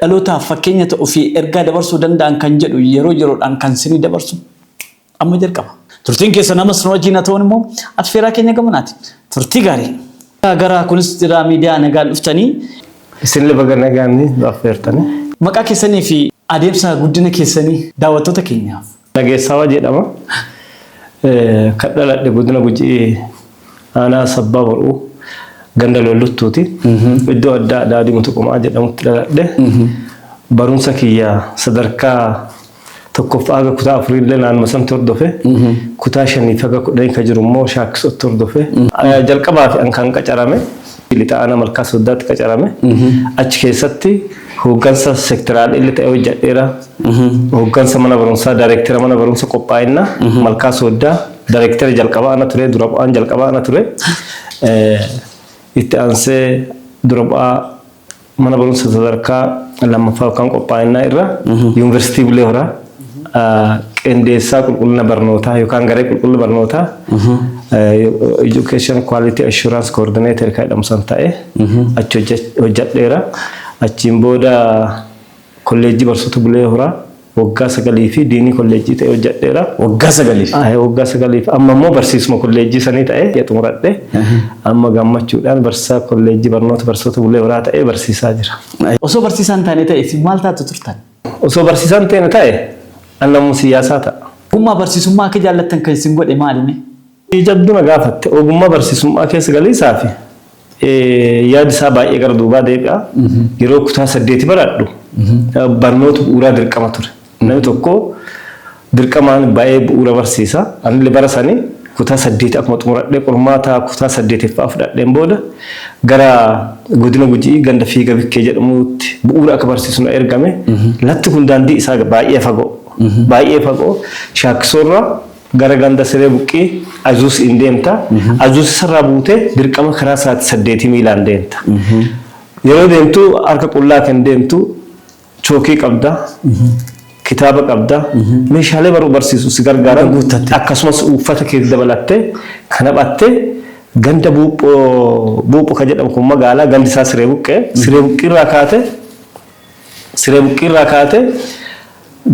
dhaloota fakkeenya ta'uu fi ergaa dabarsuu danda'an kan jedhu yeroo yeroodhaan kan sinii dabarsu amma jalqaba. Turtiin keessa nama sun wajjin ta'uun immoo affeeraa keenya gamanaati. Turtii gaarii. Gara kunis jira miidiyaa nagaan dhuftanii. Isin baga nagaanni affeertanii. Maqaa keessanii fi adeemsa guddina keessanii daawwattoota keenyaaf. Nageessaawaa jedhama. Kan dhaladhe godina Gujii aanaa Sabbaa Boruu ganda Lolluttuuti. Iddoo adda addaa Diimtuqumaa jedhamutti dhaladhe. Barumsa kiyya sadarkaa tokkoffaa haga kutaa afurillee naannoo sanatti hordofe. Kutaa shanii haga kudhanii kan jiru immoo Shaakkisootti hordofe. Jalqabaa fi kan qacarame lixa aanaa Malkaa Sooddaatti qacarame. Achi keessatti hooggansa seektoraalee illee ta'ee hojjedheera. Hooggansa mana barumsaa daayireektara mana barumsa qophaa'inaa Malkaa Sooddaa daayireektara jalqabaa ana ture dura bu'aan jalqabaa ana ture. Itti aansee dura bu'aa mana barumsa sadarkaa lammaffaa kan qophaa'inaa irra yuunivarsiitii Bulee Horaa qindeessaa qulqullina barnootaa yookaan garee qulqullina barnootaa education quality assurance coordinator kan jedhamu ta'e achi hojjedheera. Achiin booda kolleejjii barsoota Bulee Horaa waggaa 9 fi diinii kolleejjii ta'e hojjedheera. Waggaa 9. Waggaa 9 fi amma immoo barsiisuma kolleejjii sanii ta'e xumuradhe. Amma gammachuudhaan barsiisaa kolleejjii barnoota barsoota Bulee Horaa ta'e barsiisaa jira. Osoo barsiisaan taane ta'e isin maal taatu turtan? Osoo barsiisaan taane ta'e annamu siyaasaa ta'a. Ogummaa barsiisummaa akka jaallattan kan isin godhe maalimi? Jadduna gaafatte ogummaa barsiisummaa keessa galiisaa fi yaad isaa baay'ee gara duubaa deebi'a. Yeroo kutaa 8 baradhu barnoota bu'uuraa dirqama ture. Namni tokko dirqamaan baay'ee bu'uura barsiisa. Anillee bara sanii kutaa 8 akkuma xumuradhee qormaata kutaa 8ffaa fudhadheen booda gara godina Gujii ganda Fiiga Bikkee jedhamutti bu'uura akka barsiisu na ergame. Latti kun daandii isaa baay'ee fagoo. Baay'ee fagoo Shaakkisoorraa gara ganda Siree Buqqii Azuus in deemta. Azuus sarraa buutee dirqama karaa sa'aatii 8 miilaan deemta. Yeroo deemtu harka qullaa kan deemtu chookii qabda. Kitaaba qabda. Meeshaalee baruu barsiisu si gargaaran akkasumas uffata kee dabalattee kana battee ganda buupho kan jedhamu kun magaalaa gandi isaa Siree Buqqee. Siree Buqqirraa kaate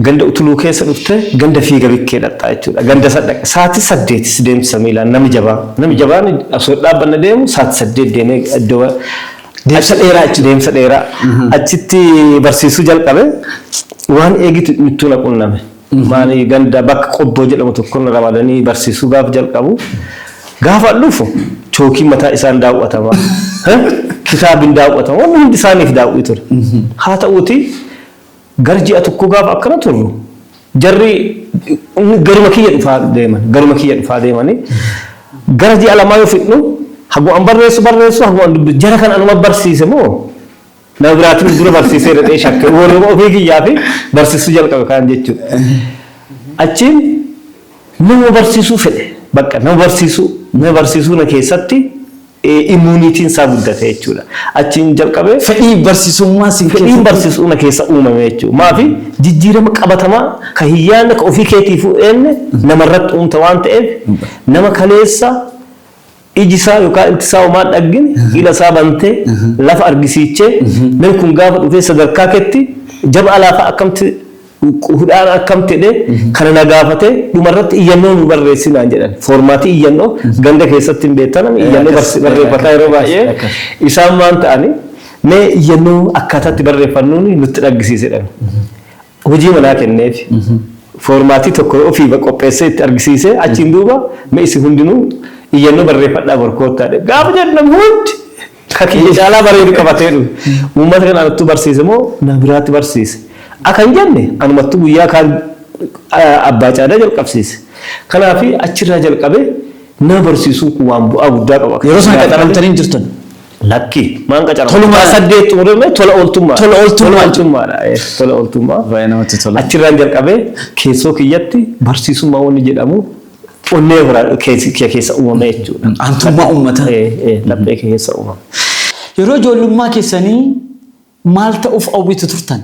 ganda utuluu keessa dhufte ganda Fiiga Bikkee dhaqxa jechuudha. Ganda saddeqa sa'aatii 8 deemsa miilaan nami jabaan osoo dhaabbanna deemu sa'aatii 8 deemee iddoo deemsa dheeraa achitti barsiisuu jalqabe waan eegitu mittuu na qunname. Maali ganda bakka qobboo jedhamu tokko ramadanii barsiisuu gaaf jalqabu gaafa dhufu chookii mataa isaan daawwatama. Kitaabin daawwatama waan hundi isaaniif daawwi ture. Haa ta'uuti garji'a tokko gaafa akkana turru jarri garuma kiyya dhufaa deemanii gara ji'a lamaa yoo fidnu hagu'an barreessu hagu'an dubbisu jara kan anuma barsiise moo nama biraatiin dura barsiisee dhaqee shakke warra ofii kiyyaa fi barsiisuu jalqabe kan jechuudha. Achiin nama barsiisuu fedhe bakka nama barsiisuu na keessatti immunitiin isaa guddate jechuudha. Achiin jalqabee fedhii barsiisummaa na keessa uumame jechuudha. Maafi jijjiirama qabatamaa ka hiyyaana ka ofii keetiifuu eenne namarratti uumta waan ta'eef nama kaleessa iji isaa yookaan inti isaa homaa dhaggine ila isaa bantee lafa argisiichee namni kun gaafa dhufee sadarkaa keetti jaba alaafa akkamti hudhaan akkamti jedhee kana na gaafatee dhumarratti iyyannoo nu barreessinaan jedhan. Foormaatii iyyannoo ganda keessatti hin beektan iyyannoo barreeffataa yeroo baay'ee isaan waan ta'ani mee iyyannoo akkaataatti barreeffannuun nutti dhaggisiisedhan. Hojii manaa kenneef foormaatii tokko ofii qopheessee itti argisiisee achiin duuba mee isin hundinuu iyyannoo barreeffadhaa barkoottaadha. Gaafa jedhan hundi kakiyya caalaa bareedu qabatee dhufe. Uummata kana anattuu barsiise moo na biraatti barsiise. Akan jenne anumattuu guyyaa kaan abbaa caadaa jalqabsiise. Kanaaf achirraa jalqabee na barsiisuun kun waan bu'aa guddaa qaba. Yeroo sana qacaramtanii jirtan. Lakki maan qacaramta. Tolumaa 8 xumurame tola ooltummaa. Achirraa jalqabee keessoo kiyyatti barsiisummaa wanni jedhamu onnee biraa keessa uumame jechuudha. Antummaa uummata. Laphee keessa uumame. Yeroo ijoollummaa keessanii maal ta'uuf hawwitu turtan?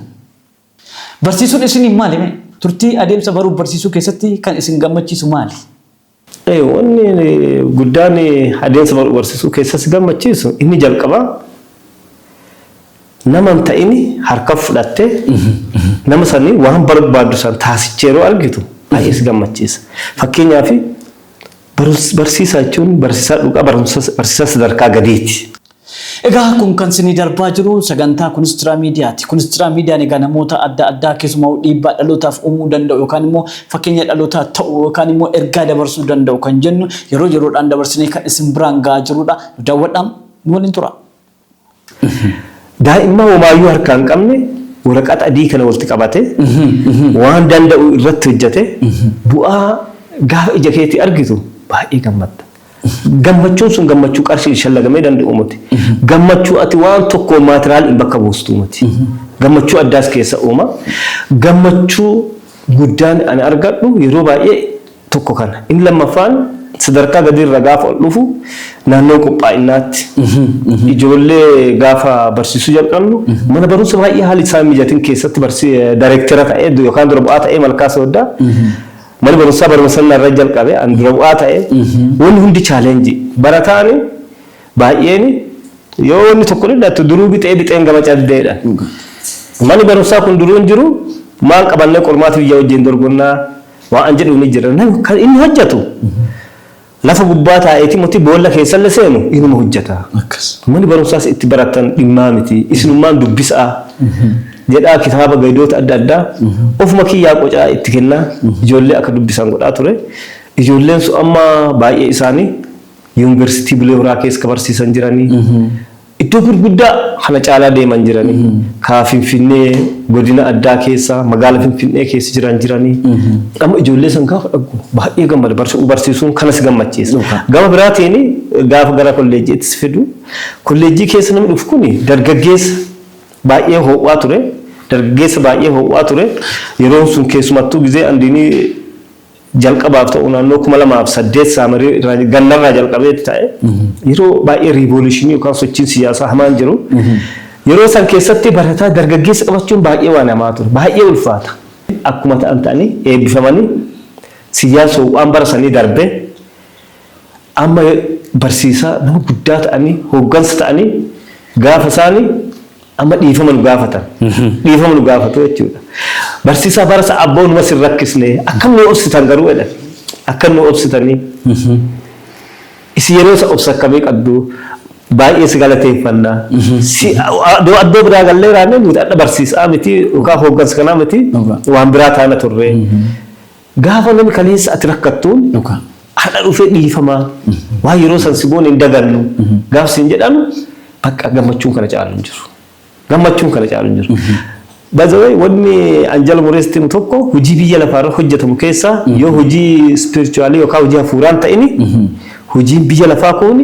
Barsiisuun isin maali? Turtii adeemsa baruu barsiisuu keessatti kan isin gammachiisu maali? Wanni guddaan adeemsa baruu barsiisuu keessatti gammachiisu inni jalqaba nama hin ta'ini harka fudhattee nama sanii waan barbaadu san taasichee yeroo argitu baay'ee gammachiisa. Fakkeenyaaf barsiisaa jechuun barsiisaa dhugaa barsiisaa sadarkaa gadiiti. Egaa kun kan sinii darbaa jiru sagantaa Kunistira Miidiyaati. Kunistira Miidiyaan egaa namoota adda addaa keessumaa dhiibbaa dhalootaaf uumuu danda'u yookaan immoo fakkeenya dhalootaa ta'u yookaan immoo ergaa dabarsuu danda'u kan jennu yeroo yeroodhaan dabarsinee kan isin biraan gahaa jirudha. Daawwadhaan nu waliin tura. Daa'imman homaayyuu harkaa hin qabne waraqaa adii kana walitti qabate waan danda'u irratti hojjete bu'aa gaafa ija keetii argitu baay'ee gammadda. Gammachuun sun gammachuu qarshii shallagamee danda'u miti. Gammachuu ati waan tokko maatiraal bakka buustu miti. Gammachuu addaas keessa uuma. Gammachuu guddaan ani argadhu yeroo baay'ee tokko kana. Inni lammaffaan sadarkaa gadiirra gaafa ol dhufu naannoo qophaa'innaatti ijoollee gaafa barsiisuu jalqabnu mana barumsa baay'ee haalli isaa mijatiin keessatti daayireektara ta'ee yookaan dura bu'aa ta'ee Malkaa Sooddaa mana barumsaa barumsaan irra jalqabe an dura bu'aa ta'ee wanni hundi chaalenjii barataan baay'een yoo wanni tokko dhidhattu duruu bixeen gama caldeedha. Mani barumsaa kun duruu hin jiru maal qabannee qormaata biyya wajjin dorgonnaa waan jedhu ni jira. Kan inni hojjetu lafa gubbaa taa'eeti moti boolla keessa seenu inuma hojjeta. Mani barumsaas itti baratan dhimmaa miti isinummaan dubbisaa jedhaa kitaaba gaydoota adda addaa ofuma kiyyaa qocaa itti kennaa ijoollee akka dubbisan godhaa ture. Ijoolleen sun amma baay'ee isaanii yuunivarsiitii Bulee Horaa keessa barsiisan jiranii iddoo gurguddaa kana caalaa deeman jiranii kaa Finfinnee godina addaa keessa magaala Finfinnee keessa jiranii amma ijoollee san gaafa dhaggu baay'ee gammada barsiisuun kanas gammachiisa. Gama biraatiin gaafa gara kolleejjiitti fidu kolleejjii keessa namni dhufu kun dargaggeessa baay'ee ho'aa ture. Dargaggeessa baay'ee ho'aa ture. Yeroo sun keessumattuu gizee andiinii jalqabaaf ta'u naannoo 2008 saamarii gannarraa jalqabeetti ta'e yeroo baay'ee riivoluushinii yookaan sochiin siyaasaa hamaan jiru yeroo san keessatti barataa dargaggeessa qabachuun baay'ee waan hamaa ture baay'ee ulfaata. Akkuma ta'an ta'anii eebbifamanii siyaasa waan barasanii darbe amma barsiisaa nama guddaa ta'anii hooggansa ta'anii gaafa isaanii amma dhiifama nu gaafatan. Dhiifama nu gaafatu jechuudha. Barsiisaa barasa abboon mas hin rakkisne akkam nu obsitan garuu jedhan akkam nu obsitanii isi yeroo isa obsa akkamii qabdu baay'ee si galateeffannaa si addoo biraa gallee raanee nuti adda barsiisaa miti yookaan hooggansa kanaa miti waan biraa taana turre gaafa namni kaleessa ati rakkattuun haadha dhufee dhiifamaa waan yeroo san si boone hin dagannu gaaf siin jedhamu bakka gammachuun kana caalu hin jiru. Gammachuun kana caalu hin jiru. Bazawee wanni Anjala Morestiin tokko hojii biyya lafaarra hojjetamu keessaa yoo hojii spirituaalii yookaan hojii hafuuraan ta'ini hojiin biyya lafaa kun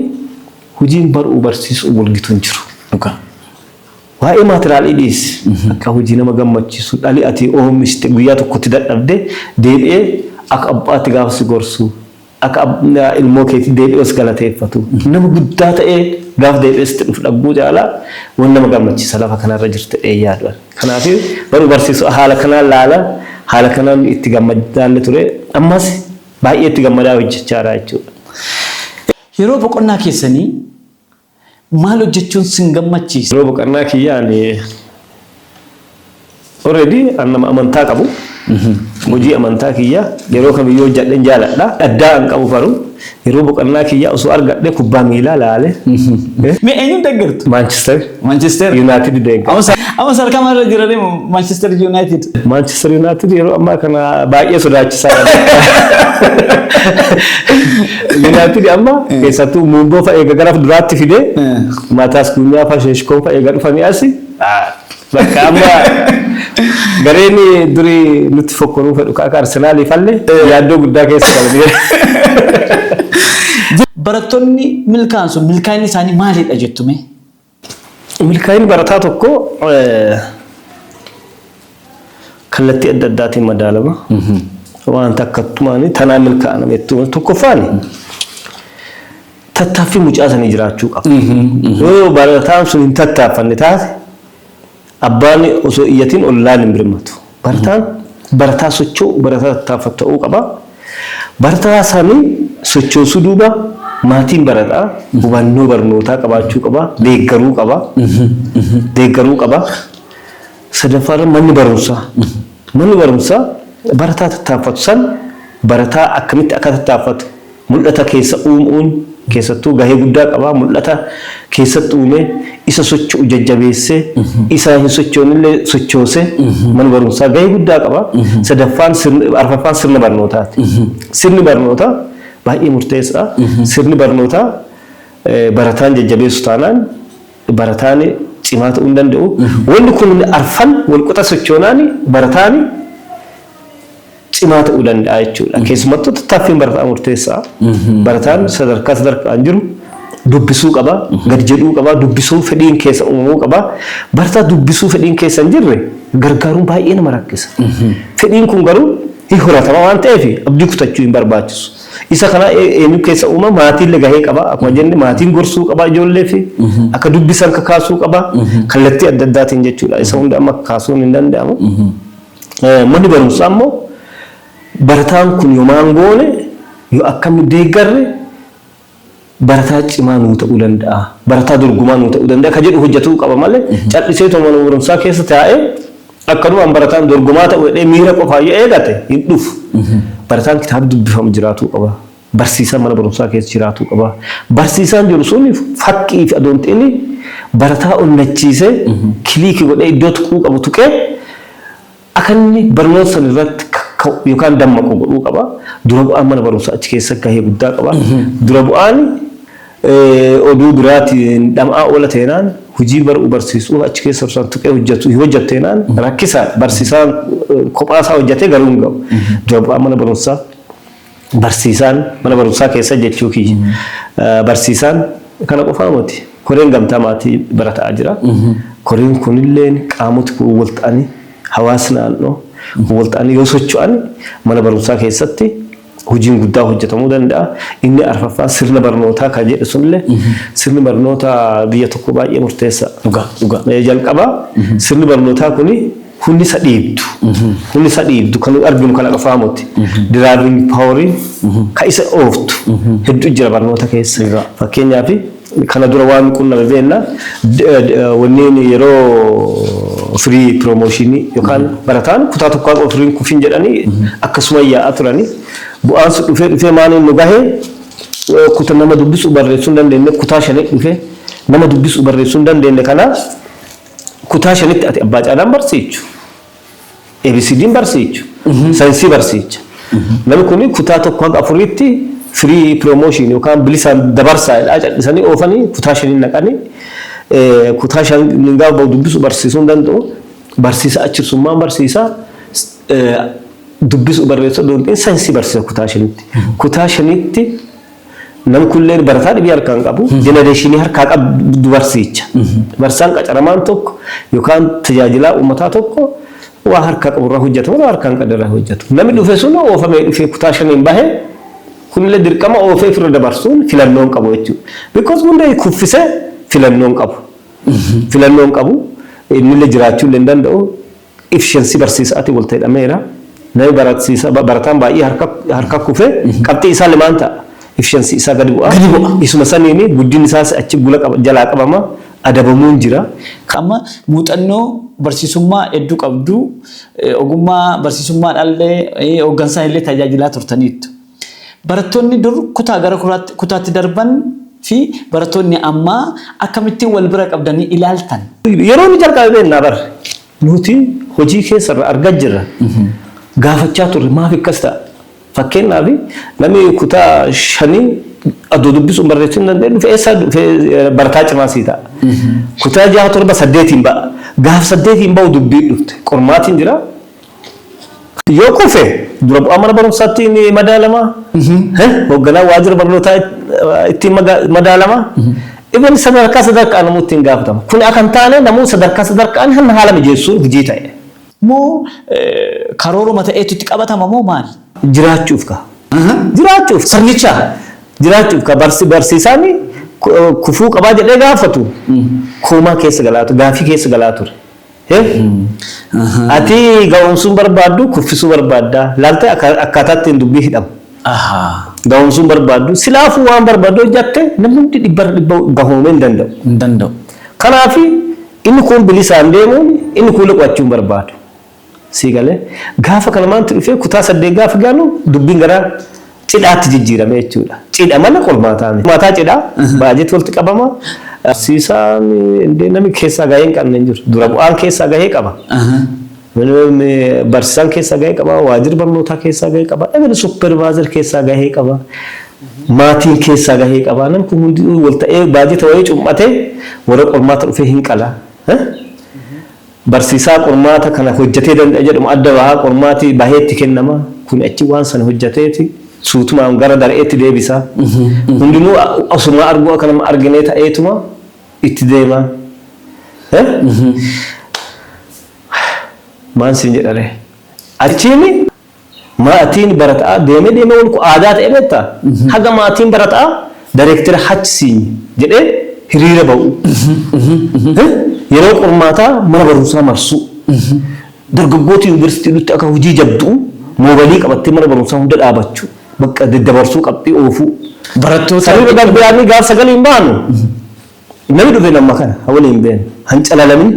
hojiin baruu barsiisuu walgitu hin jiru. Waa'ee maatiraalii dhiisi akka hojii nama gammachiisu dhalii ati oomishte guyyaa tokkotti dadhabde deebi'ee akka abbaatti gaafa si gorsu akka ilmoo keetii deebi'ee si galateeffatu nama guddaa ta'ee gaaf deebi'eesti dhufu dhagguu jaalaa waan nama gammachiisa lafa kanarra jirte yaadu. Kanaaf baruu barsiisuu haala kanaan laala haala kanaan itti gammadaalle ture ammas baay'ee itti gammadaa hojjechaa jechuudha. Yeroo boqonnaa keessanii maal hojjechuun sin gammachiisa? Yeroo boqonnaa kiyyaan already annama amantaa qabu. Hojii amantaa kiyyaa yeroo kamiyyuu hojjedheen jaaladha. Addaa an qabu faruu yeroo boqonnaa kiyyaa osoo argadhe kubbaa miilaa laale. Mee eenyuun deeggartu? Manchester United deeggartu. Amma sarkama irra jiranii Manchester United. Manchester United yeroo ammaa kana baay'ee sodaachisaa. United amma keessattuu muungoo fa'aa gara duraatti fidee Maataas Kunyaa fa'aa Sheeshkoon fa'aa eega dhufanii asi. Bakka amma gareen durii nutti fokkoruu fedhu akka Arsenaalii fallee yaaddoo guddaa keessa qabu. Barattoonni milkaa'inni isaanii maalidha jettume? Milkaa'inni barataa tokko kallattii adda addaatiin madaalama. Waan takkattumaanii tanaa milkaa'ana jettu tokkoffaani tattaaffii mucaasanii jiraachuu qabu. Yoo barataan sun hin tattaaffanne taate abbaan osoo iyyatiin ollaan hin birmatu. Barataa socho'u barataa tattaaffatu ta'uu qaba. Barataa isaanii sochoosuu duuba maatiin barataa hubannoo barnootaa qabaachuu qaba deeggaruu qaba sadaffaan manni barumsaa barataa tattaafatu san barataa akkamitti akka tattaafatu mul'ata keessa uumuun keessattuu gahee guddaa qaba mul'ata keessatti uumee isa socho'u jajjabeessee isa hin sochoonillee sochoosee manni barumsaa gahee guddaa qaba arfaffaan sirna barnootaati sirni barnootaa baay'ee murteessaa sirni barnootaa barataan jajjabeessu taanaan barataan cimaa ta'uu hin danda'u wanni kun arfan wal qixa sochoonaan barataan cimaa ta'uu danda'a jechuudha keessumattuu tattaaffiin barataa murteessaa barataan sadarkaan jiru dubbisuu qaba gad jedhuu qaba dubbisuu fedhiin keessa uumamuu qaba barataa dubbisuu fedhiin keessa hin jirre gargaaruun baay'ee nama rakkisa fedhiin kun garuu hin horatama waan ta'eef abdii kutachuu hin barbaachisu isa kana eenyu keessa uuma maatiin gahee qaba akkuma jenne maatiin gorsuu qaba ijoollee fi akka dubbisan kakaasuu qaba kallattii adda addaatiin jechuudha isa hunda amma kaasuun hin danda'amu manni barumsaa immoo barataan kun yomaan goone yoo akkam deeggarre barataa cimaa nuu ta'uu danda'a barataa dorgomaa nuu ta'uu danda'a ka jedhu hojjetuu qaba malee callisee mana barumsaa keessa taa'ee akkanuma barataan dorgomaa ta'uu jedhee miira qofaa eegate hin dhufu barataan kitaaba dubbifamu jiraatuu qaba barsiisaan mana barumsaa keessa jiraatuu qaba barsiisaan jiru sun fakkii fi adoonxiin barataa onnachiisee kiliikii godhee iddoo tuquu qabu tuqee akkanni barnoota san irratti yookaan dammaqu godhuu qaba dura bu'aan mana barumsaa achi keessa gahee guddaa qaba dura bu'aan oduu biraatiin dhama'aa oola teenaan hojii baruu barsiisuu achi keessa osoo tuqee hojjetteenaan rakkisa barsiisaan kophaasaa hojjetee garuu hin ga'u dura bu'aan mana barumsaa barsiisaan mana barumsaa keessa jechuu kiyya barsiisaan kana qofaa miti koreen gamtaa maatii barataa jira koreen kunillee qaamoti kun wal ta'anii hawaasni naannoo wal ta'anii yoo socho'an mana barumsaa keessatti hojiin guddaa hojjetamuu danda'a inni arfaffaan sirna barnootaa kan jedhu sunillee sirni barnootaa biyya tokko baay'ee murteessa jalqaba sirni barnootaa kuni hundi isa dhiibdu kan arginu kana qofaa miti diraayiving paaworiin ka isa ooftu hedduu jira barnoota keessa fakkeenyaaf kana dura waan qunname beenna wanneen yeroo free promotion yookaan barataan kutaa tokko free kufin jedhanii akkasuma yaa'aa turanii bu'aan su dhufee maaliin nu gahee kutaa nama dubbisuu barreessuu hin dandeenye kutaa shanii dhufee nama dubbisuu barreessuu hin dandeenye kana kutaa shanitti ati abbaa caalaan barsiichu ABCD'n barsiichu saayinsii barsiicha namni kun kutaa tokko hanga afuritti free promotion yookaan bilisaan dabarsaa callisanii oofanii kutaa shanii naqanii kutaa shanii gaafa dubbisuu barsiisuu hin danda'u barsiisa achirsummaan barsiisaa dubbisuu barreessuu doontiin saayinsii barsiisa kutaa shanitti nam kulleen barataa dhibii harkaan qabu jenereeshinii harkaa qabu barsiicha barsaan qacaramaan tokko yookaan tajaajilaa uummataa tokko waa harkaa qaburraa hojjetu waa harkaan qadarraa hojjetu namni dhufe sun oofamee dhufee kutaa shaniin bahee kunillee dirqama oofee firra dabarsuun filannoon qabu jechuudha because hundee kuffisee filannoon qabu innillee jiraachuu illee hin danda'u efficiency barsiisaati wal ta'edhameera namni barataan baay'ee harka kufee qabxii isaa limaan ta'a efficiency isaa gadi bu'a isuma saniini guddin isaas achi gula jalaa qabama adabamuun jira kama muuxannoo barsiisummaa hedduu qabdu ogummaa barsiisummaa dhallee hooggansaa illee tajaajilaa turtaniitu barattoonni dur kutaa gara kutaatti darban fi barattoonni ammaa akkamittiin wal bira qabdanii ilaaltan yeroo ni jalqabee na bar nuti hojii keessa argaa jirra gaafachaa turre maaf akkas ta'a fakkeenyaaf namni kutaa shanii adoo dubbisuun barreessuu hin dandeenye dhufe eessa barataa cimaa sii ta'a kutaa 6 7 8 ba'a gaaf 8 ba'u dubbii dhufte qormaatiin jira yoo kufe dura bu'aa mana barumsaatti ni madaalama hoogganaa waajjira barnootaa itti madaalama ibn sadarkaa namoota hin gaafatama kun akan taane namoota sadarkaan hanna haala mijeessuun hojii ta'e moo karooruma ta'eetu itti qabatama moo maali jiraachuuf sirnicha jiraachuuf ka barsiisaan kufuu qabaa jedhee gaafatu koomaa keessa galaatu gaafii keessa galaatu ati ga'umsuun barbaaddu kuffisuu barbaadda laaltee akkaataatti hin dubbii hidhamu Gahumsuun barbaadu silaafuu waan barbaadu hojjatte namni dhibba gahuumee hin danda'u. Kanaaf inni kun bilisaan deemuun inni kun liqachuun barbaadu. Siigalee gaafa kana maanti dhufee kutaa 8 gaafa gaanu dubbiin gara cidhaatti jijjiirame jechuudha. Cidha mana qormaataa miti. Qormaataa cidhaa baajeti walitti qabama. Barsiisaan namni keessaa gahee hin qabne hin jiru. Dura bu'aan keessaa gahee qaba. Barsiisaan keessaa gahee qaba. Waajjira barnootaa keessaa gahee qaba. Egaa suppervaazar keessaa gahee qaba. Maatiin keessaa gahee qaba. Namni kun hundi wal ta'ee baajeta wayii cummatee warra qormaata dhufee hin qala. Barsiisaa qormaata kana hojjetee danda'a jedhamu adda bahaa qormaati baheetti kennama. Kun achi waan sana hojjeteeti suutumaan gara dareetti deebisa. Hundinuu osuma arguu akka nama arginee ta'eetuma itti deema. Maan siin jedhare. Achiini maatiin barataa deemee wal aadaa ta'e beektaa. Haga maatiin barataa dareektira hachisiin jedhee hiriira ba'u. Yeroo qormaataa mana barumsaa marsu. Dargaggoota yuunivarsiitii nutti akka hojii jabduu moobalii qabattee mana barumsaa hunda dhaabachuu. Bakka daddabarsuu qabxii oofuu. Barattoota sirrii darbiyaanii gaaf sagalee hin baanu. Namni dhufee nama kana hawali hin beenu. Hancalalamin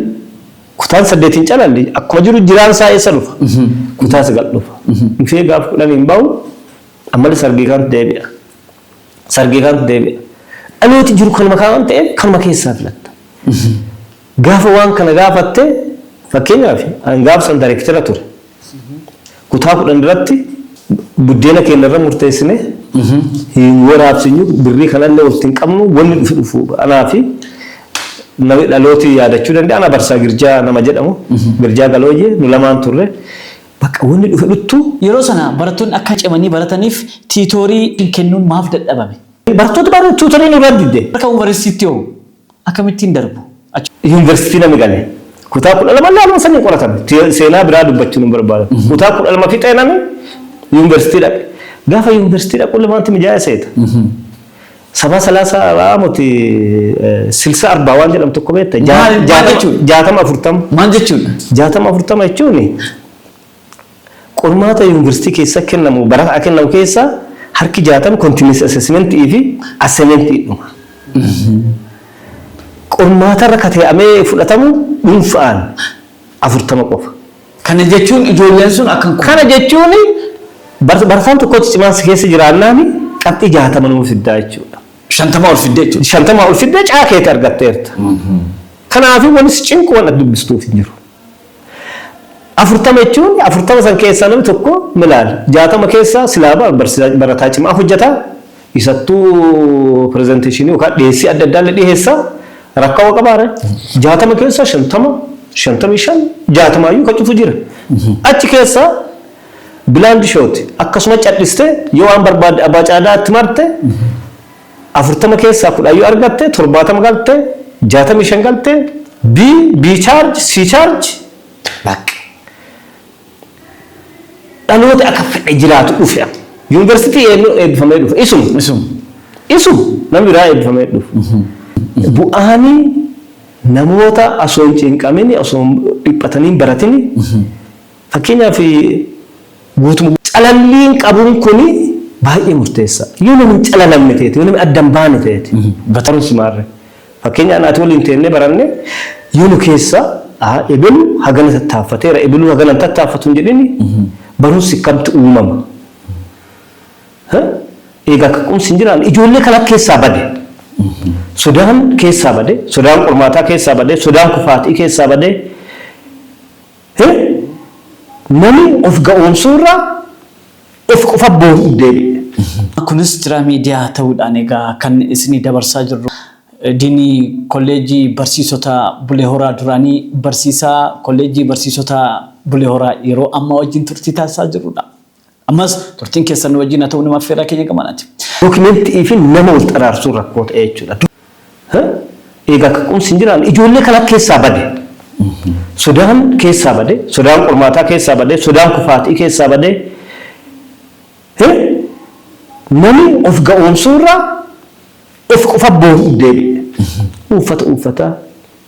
kutaan 8 hin calalli akkuma jiru jiraan isaa eessa dhufa. Kutaa 9 dhufa. Dhufee gaaf 10 hin bahu ammallee sargii kan deebi'a. Sargii kan deebi'a. Dhalooti jiru kanuma kan ta'e kanuma keessaa filatta. Gaafa waan kana gaafatte fakkeenyaaf gaaf san dareektira ture. Kutaa 10 irratti buddeena keenya irra murteessine hin waraabsinyu birrii kanallee walitti hin qabnu wanni dhufu anaa fi namni dhalooti yaadachuu danda'a ana barsaa girjaa nama jedhamu girjaa galooyyee nu lamaan turre bakka wanni dhufe dhuttu yeroo sana barattoonni akka cimanii barataniif tiitoorii kennuun maaf dadhabame. Barattoota baay'ee tiitoorii nu raddide. Akka yuunivarsiitii hoo akkamittiin darbu? Yuunivarsiitii namni galee kutaa 12 lama sanii qoratan seenaa biraa dubbachuu nu barbaada. Kutaa 12 fixee namni yuunivarsiitii dhaqe. Gaafa yuunivarsiitii dhaqu lamaanti mijaa'ee seeta. Sabaa salaasa raamuti silsa arbaa waan jedhamu tokko beekta. 60-40. Maal jechuudha? 60-40 jechuun qormaata yuunivarsiitii keessa kennamu barataa kennamu keessa harki 60 continuous assessment fi assignment dhuma. Qormaata irra kate'amee fudhatamu dhuunfaan 40 qofa. Kana jechuun ijoolleen sun akkan kana jechuun barataan tokkotti cimaansi keessa jiraannaan qabxii 60 nuuf fiddaa jechuudha. 50 ol fiddee jechuudha. 50 ol fiddee caakeeti argatteerta. Kanaaf wanis cinqu waan dubbistuuf hin jiru. 40 jechuun 40 san keessaa namni tokko milaal 60 keessaa silaaba barataa cimaa hojjeta. Isattuu presentation yookaan dhiyeessii adda addaa dhiyeessa rakkoo qabaare 60 keessaa 50 55 60 ayyuu kacufu jira. Achi keessaa bilaand shooti akkasuma cadhiste yoo waan barbaade abbaa caadaatti marte 40 keessaa 10 ayyuu argatte 70 galte 65 galte B charge C charge back dhaloota akka fedhe jiraatu dhufe yuunivarsiitii eebbifamee dhufe isum namni biraa eebbifamee dhufe bu'aanii namoota osoo hin cinqamin osoo dhiphatanii baratanii fakkeenyaaf guutuma calalliin qabuun kuni baay'ee murteessa. Yoo namni calalamne ta'e yoo namni addan baane ta'e batarus maarre fakkeenyaaf ati waliin teennee baranne yoo nu keessa ebilu hagana tattaaffateera ebilu hagana tattaaffatu hin jedhini barumsi kamtu uumama. Egaa kakkumsi hin jiraan ijoollee kana keessaa bade. Sodaan keessaa bade, sodaan qormaataa keessaa bade, sodaan kufaatii keessaa bade. Nami of ga'oomsuurraa of qofa boonu deebi'e. Kunis jira miidiyaa ta'uudhaan egaa kan isinii dabarsaa jirru. Diinii kolleejjii barsiisota Bulee Horaa duraanii barsiisaa kolleejjii barsiisota Bulee Horaa yeroo ammaa wajjin turtii taasisaa jirudha. Ammas turtiin keessan wajjin haa ta'u nama affeeraa keenya qabanaati. Dookimentii fi nama wal xaraarsuu rakkoo ta'e jechuudha. Egaa kakkumsi hin jiraan ijoollee kana keessaa bade. Sodaan keessaa bade, sodaan qormaataa keessaa bade, sodaan kufaatii keessaa bade. Nami of ga'oomsuurraa of qofa boonu deebi'e. Uffata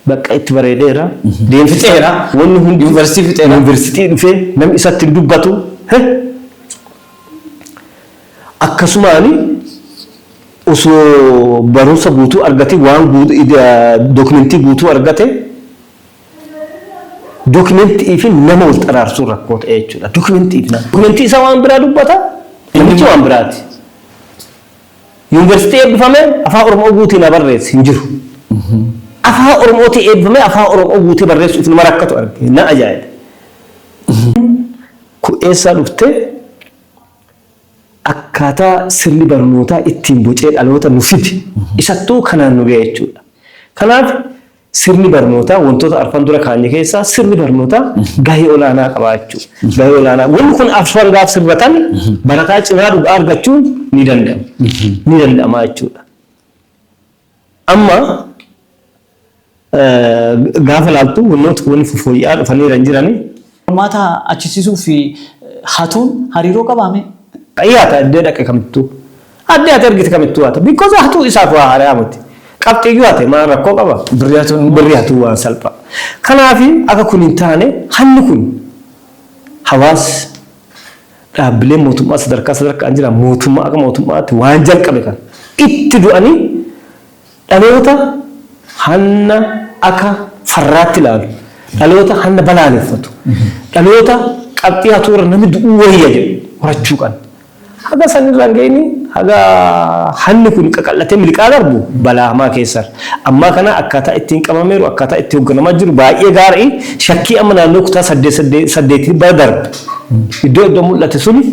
bakka itti bareedeera. Deemfixeera. Wanni hundi yuunivarsiitii fixeera. Yuunivarsiitii dhufee namni isatti dubbatu. akkasumaani osoo barumsa guutuu argate waan dokumentii guutuu argate dokumentii fi nama wal xaraarsuu rakkoo ta'e jechuudha. Dokumentii isaa waan biraa dubbata, namichi waan biraati. Yuunivarsiitii eebbifame afaan Oromoo guutii na barreesse hin jiru. Afaan Oromootii eebbifame afaan Oromoo guutii barreessuuf nama rakkatu arge na ajaa'iba. Eessaa dhuftee akkaataa sirni barnootaa ittiin bocee dhaloota nu fide isattuu kanaan nu ga'e jechuudha. Kanaaf sirni barnootaa wantoota arfan dura kaanye keessaa sirni barnootaa gahee olaanaa qaba jechuudha. Gahee olaanaa wanni kun arfan gaaf sirratan barataa cimaa dhugaa argachuun ni danda'ama. Ni danda'ama jechuudha. Amma gaafa laaltu wantoota kun fooyya'aa dhufanii jiranii. Mata achisiisuu fi hatuun hariiroo qabaame. Ayyaata addee dhaqe kamittuu. Addee ati argite kamittuu haata. Because hatuu isaaf waa haaraa miti. Qabxiyyuu haate maan rakkoo qaba. Birri hatuu waan salphaa. Kanaaf akka kun hin taane hanni kun hawaas dhaabbilee mootummaa sadarkaan jira mootummaa akka mootummaatti waan jalqabe kan itti du'anii dhaloota hanna akka farraatti ilaalu. Dhaloota hanna balaaleffatu. Dhaloota qabxii hatuura namni du'uu wayya jedhu horachuu qaba. Haga sanirraan ga'ini haga hanni kun qaqallatee miliqaa darbu balaa hamaa keessa. Amma kana akkaataa ittiin qabameeru akkaataa itti hoogganamaa jiru baay'ee gaarii shakkii amma naannoo kutaa 8 bara darbe. Iddoo mul'ate suni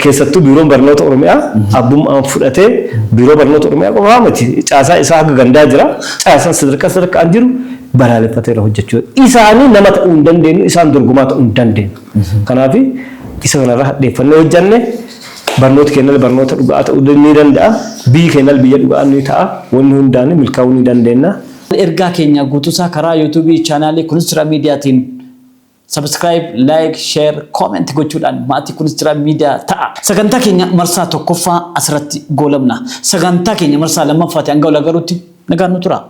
keessattuu biiroon barnoota Oromiyaa abbummaan fudhatee biiroo barnoota Oromiyaa qofaa miti caasaa isaa haga gandaa jira. Caasaan sadarkaan jiru balaaleffateera hojjechuudha. Isaanii nama ta'uu hin dandeenyu, isaan dorgomaa ta'uu hin dandeenyu. Kanaaf isa kanarraa hadheeffannee hojjanne barnoota keenya barnoota dhugaa ta'uu ni danda'a. Biyyi keenya biyya dhugaa ni ta'a. Wanni hundaan milkaa'uu ni dandeenya. Ergaa keenya guutuusaa karaa YouTube chaanaalii Kunisira Miidiyaatiin subscribe, like, share, comment gochuudhaan maatii Kunisira Miidiyaa ta'a. Sagantaa keenya marsaa tokkoffaa asirratti goolabna. Sagantaa keenya marsaa lammaffaatiin hanga wal agaruutti nagaan nu tura.